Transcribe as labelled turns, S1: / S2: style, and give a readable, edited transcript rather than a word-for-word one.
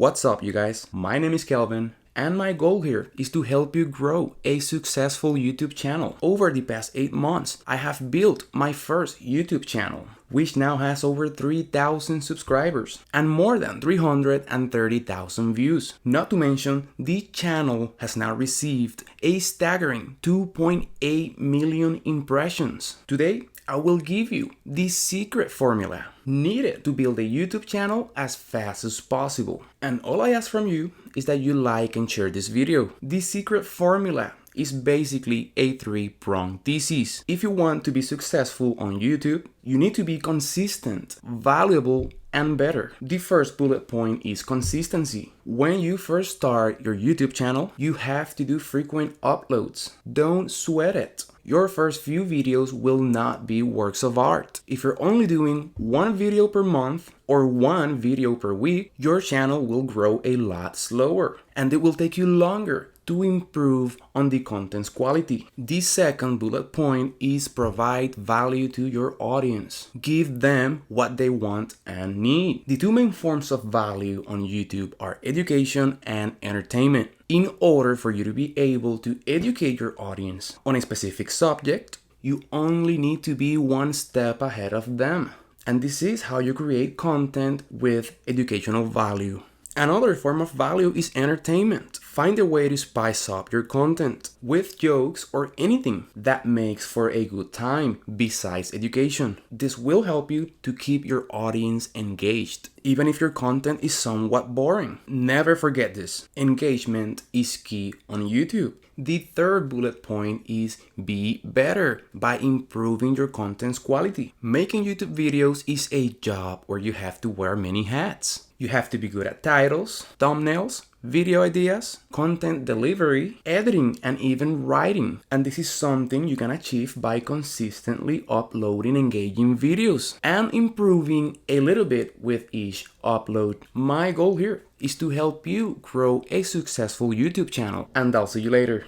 S1: What's up, you guys? My name is Kelvin, and my goal here is to help you grow a successful YouTube channel. Over the past 8 months, I have built my first YouTube channel, which now has over 3,000 subscribers and more than 330,000 views. Not to mention, the channel has now received a staggering 2.8 million impressions. Today, I will give you the secret formula needed to build a YouTube channel as fast as possible. And all I ask from you is that you like and share this video. The secret formula is basically a 3-pronged thesis. If you want to be successful on YouTube, you need to be consistent, valuable, and better. The first bullet point is consistency. When you first start your YouTube channel, you have to do frequent uploads. Don't sweat it. Your first few videos will not be works of art. If you're only doing one video per month or one video per week, your channel will grow a lot slower, and it will take you longer to improve on the content's quality. The second bullet point is provide value to your audience. Give them what they want and need. The two main forms of value on YouTube are education and entertainment. In order for you to be able to educate your audience on a specific subject, you only need to be one step ahead of them. And this is how you create content with educational value. Another form of value is entertainment. Find a way to spice up your content with jokes or anything that makes for a good time besides education. This will help you to keep your audience engaged, even if your content is somewhat boring. Never forget this. Engagement is key on YouTube. The third bullet point is be better by improving your content's quality. Making YouTube videos is a job where you have to wear many hats. You have to be good at titles, thumbnails, video ideas, content delivery, editing, and even writing. And this is something you can achieve by consistently uploading engaging videos and improving a little bit with each upload. My goal here is to help you grow a successful YouTube channel, and I'll see you later.